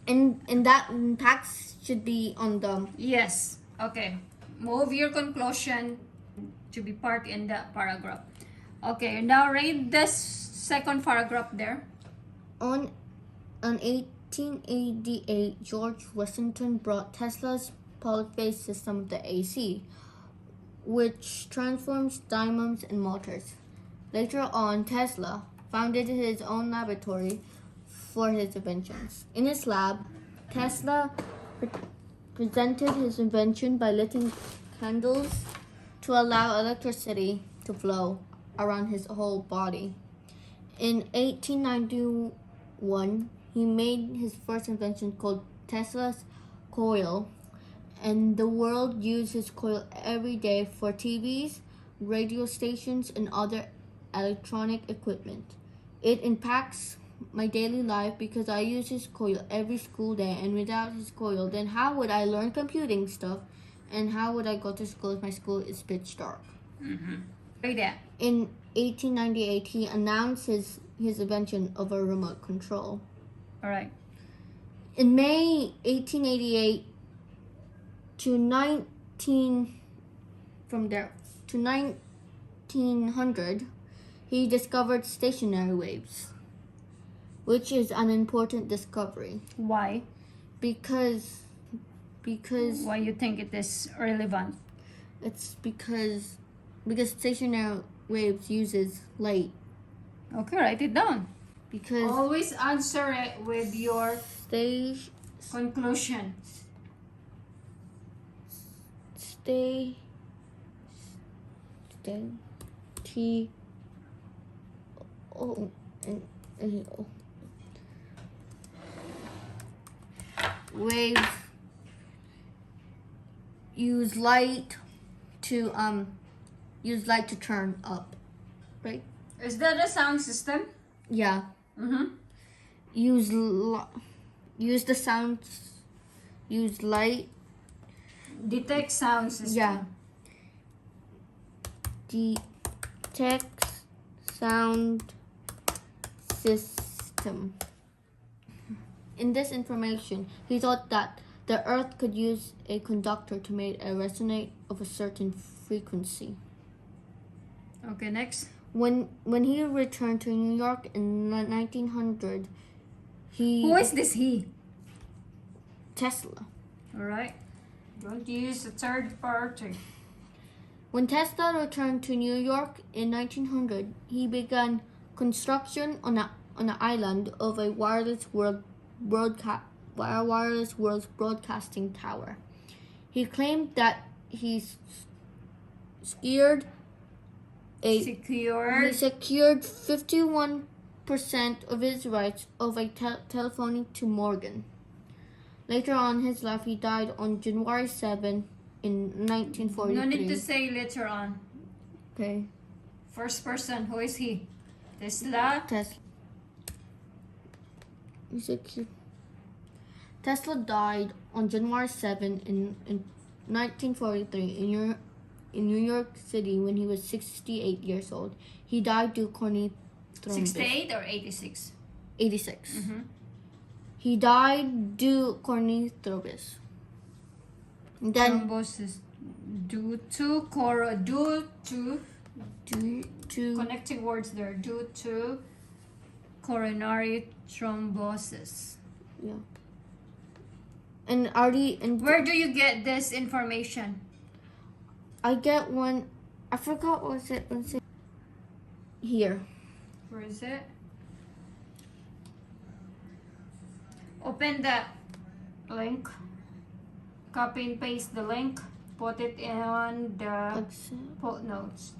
And that tax should be on the Yes. Okay. Move your conclusion to be part in the paragraph. Okay. Now read this second paragraph there. on 1888 George Washington brought Tesla's polyphase system of the AC, which transforms dynamos and motors. Later on, Tesla founded his own laboratory for his inventions. In his lab, Tesla presented his invention by lighting candles to allow electricity to flow around his whole body. In 1891, he made his first invention called Tesla's coil, and the world uses his coil every day for TVs, radio stations, and other electronic equipment. It impacts my daily life because I use his coil every school day, and without his coil, then how would I learn computing stuff, and how would I go to school if my school is pitch dark? Read that. In 1898, he announced his invention of a remote control. All right. In May 1888 to 1900, he discovered stationary waves, which is an important discovery. Why? Because Why you think it is relevant? it's because stationary waves uses light. Okay, write it down. Because Always answer it with your stage conclusion. stay T O N A O waves use light to turn up, right? Is that a sound system? Yeah. Use the sounds. Use light. Detect sound system. Yeah. Detects sound system. In this information, he thought that the Earth could use a conductor to make a resonate of a certain frequency. Okay, next. When he returned to New York in 1900, Who is this he? Tesla. All right. Don't use a third party. When Tesla returned to New York in 1900, he began construction on an island of a wireless world broadcasting tower. He claimed that he secured 51% of his rights of a telephoning to Morgan. Later on in his life, he died on January 7 in 1943. No need to say later on. Okay. First person, who is he? Tesla. Tesla died on January 7 in 1943 in New York City when he was 68 years old. He died due to coronary thrombus. 68 or 86? 86. He died due to coronary thrombus. Then Thrombosis due to connecting words there. Due to coronary thrombosis. Yeah. And Where do you get this information? I get one. I forgot what was it. Here. Where is it? Open the link. Copy and paste the link. Put it in the footnotes.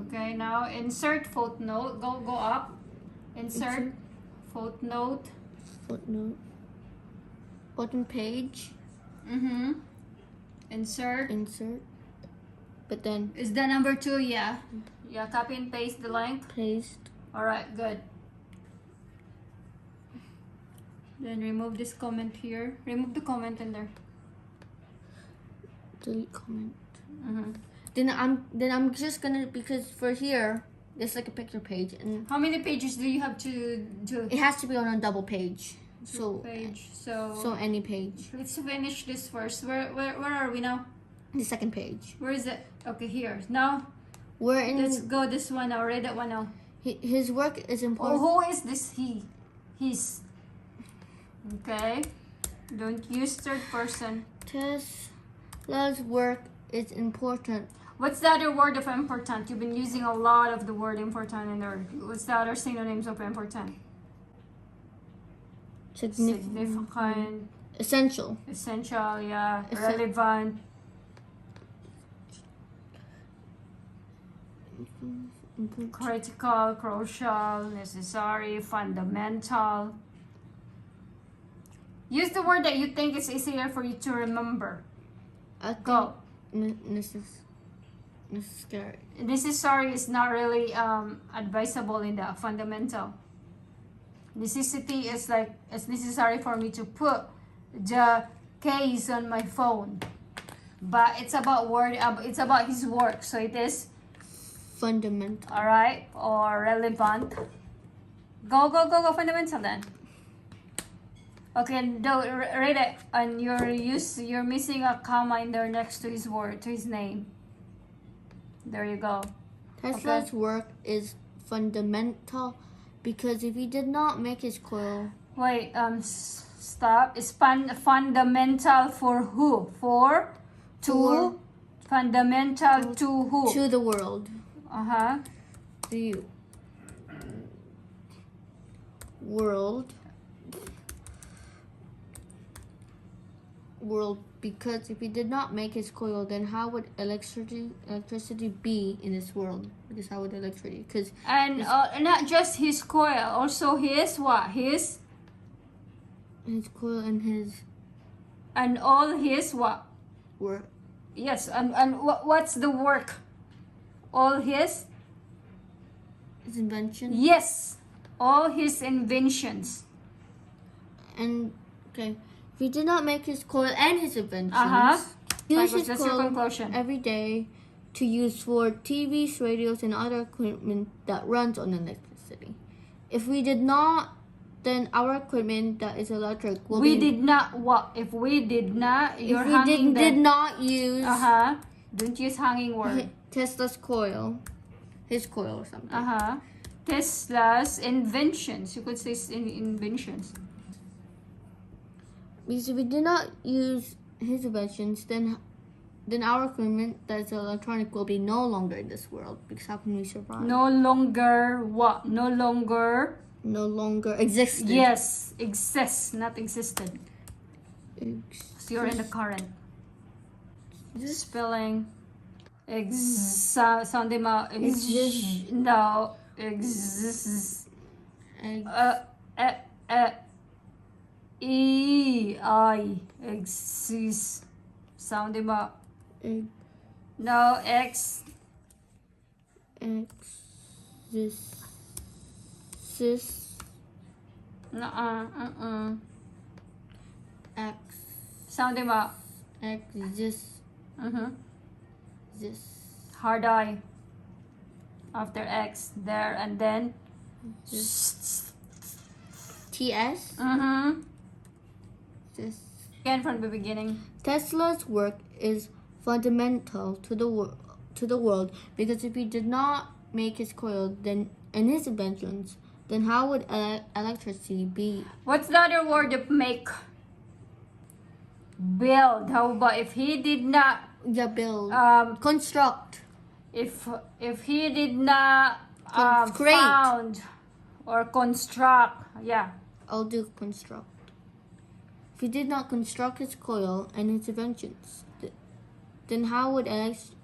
Okay, now insert footnote. Go up. Insert footnote. Bottom page. Insert. But then Is the number 2? Yeah. Yeah, copy and paste the link. paste. Alright, good. Then remove this comment here. Remove the comment in there. Delete comment. Then I'm just gonna, because for here there's like a picture page and How many pages do you have to do? it has to be on a double page. So page. so any page. Let's finish this first. Where are we now? The second page. Where is it? Okay, here. Now We're in. let's go this one now. Read that one now. His work is Oh, important. who is this he? His. Okay. Don't use third person. Tesla's work is important. What's the other word of important? You've been using a lot of the word important in there. What's the other synonyms of important? Significant. Essential. Essential, yeah. Relevant. Critical, crucial, necessary, fundamental. Use the word that you think is easier for you to remember. Go. Necessary. Necessary is not really advisable in the fundamental. Necessity is like it's necessary for me to put the case on my phone, but it's about word. It's about his work, so it is fundamental. All right, or relevant. Go fundamental then. Okay, read it, and you're missing a comma in there next to his word, to his name. There you go. Tesla's work is fundamental because if he did not make his coil. Wait, stop. It's fundamental for who? To fundamental to who? To the world. The world because if he did not make his coil, then how would electricity be in this world? Because how would electricity? Because and not just his coil, also his what? His coil and all his what? Work. Yes, and what's the work? All his invention. Yes, all his inventions. And okay. If he did not make his coil and his inventions, use his coil every day to use for TVs, radios, and other equipment that runs on electricity. If we did not, then our equipment that is electric will be... We did not what? If we did not, you're hanging did not use... Don't use hanging word. Tesla's coil. His coil or something. Tesla's inventions. You could say inventions. Because if we did not use his inventions, then our equipment that's electronic will be no longer in this world. Because how can we survive? No longer what? No longer existed. Yes, exists, not existed. So you're in the current. Spelling. Sounding out. No. Exists. I exist. Sound him up. No, exists. Sound him up. Exists. Hard I. After X there and then TS. Again from the beginning. Tesla's work is fundamental to the world because if he did not make his coil and his inventions, then how would electricity be? What's the other word of make? Build. How about if he did not? Yeah, build. Construct. If he did not create found or construct, yeah. I'll do construct. If he did not construct his coil and his inventions, then how would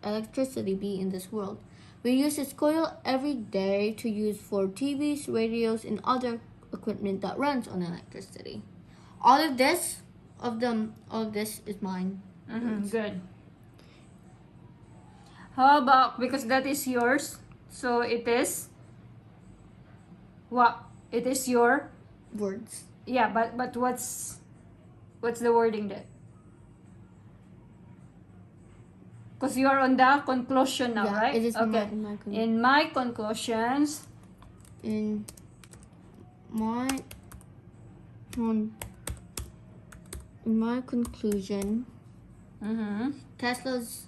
electricity be in this world? We use his coil every day to use for TVs, radios, and other equipment that runs on electricity. All of this is mine. Good. How about, because that is yours, so it is what? It is your words. Yeah, but what's the wording there? Because you are on the conclusion now, right? It is okay. In my conclusions. In my In my conclusion, Mm-hmm. Tesla's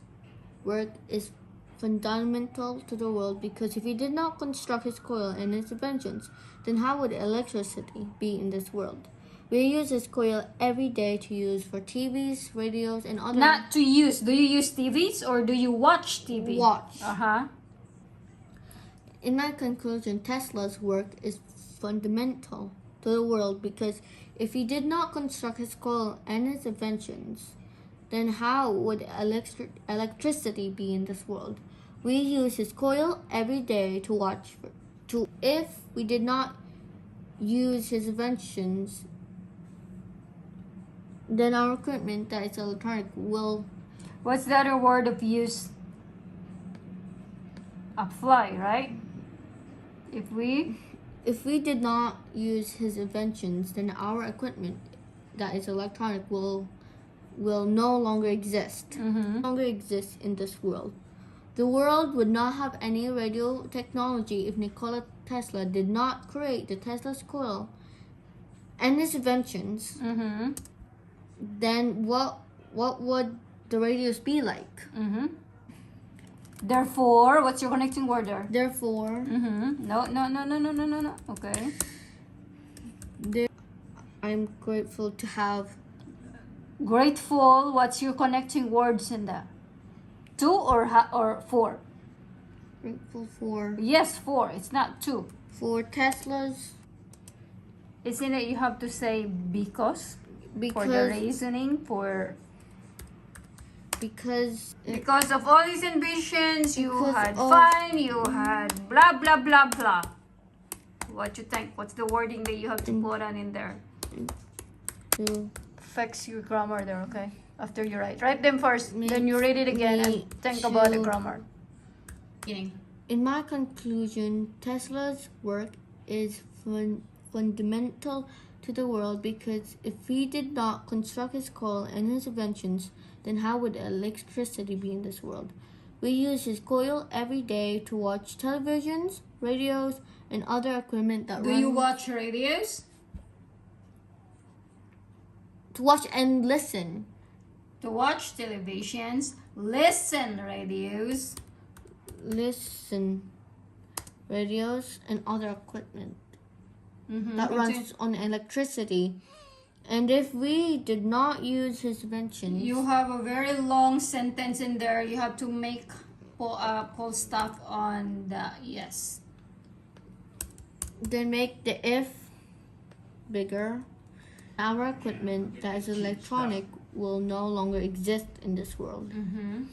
work is fundamental to the world because if he did not construct his coil and his inventions, then how would electricity be in this world? We use his coil every day to use for TVs, radios, and other. Not to use. Do you use TVs or do you watch TV? Watch. Uh-huh. In my conclusion, Tesla's work is fundamental to the world because if he did not construct his coil and his inventions, then how would electricity be in this world? We use his coil every day to watch for. If we did not use his inventions, then our equipment that is electronic will. What's the other word of use? Apply, right? If we did not use his inventions, then our equipment that is electronic will no longer exist. Mm-hmm. No longer exist in this world. The world would not have any radio technology if Nikola Tesla did not create the Tesla's coil and his inventions. Mm-hmm. Then what would the radios be like? Mm-hmm. Therefore, what's your connecting word there? Therefore, Mm-hmm. No. Okay. I'm grateful to have. Grateful. What's your connecting words in that? Two or four? Grateful for. Yes, four. It's not two. For Tesla's. Isn't it? You have to say because for the reasoning for. Because of all these ambitions, you Because had of- fun, you had blah blah blah blah. What you think? What's the wording that you have to put on in there? to Fix your grammar there, okay? After you write them first, Me- then you read it again me and think about the to- grammar. Beginning. In my conclusion, Tesla's work is fundamental to the world because if he did not construct his coil and his inventions, then how would electricity be in this world? We use his coil every day to watch televisions, radios, and other equipment that Do run. you watch radios? To watch and listen. To watch televisions, listen radios. Listen, radios, and other equipment Mm-hmm. that runs on electricity. And if we did not use his inventions, You have a very long sentence in there. You have to make pull stuff on the yes. then make the if bigger. Our equipment that is electronic will no longer exist in this world. Mm-hmm.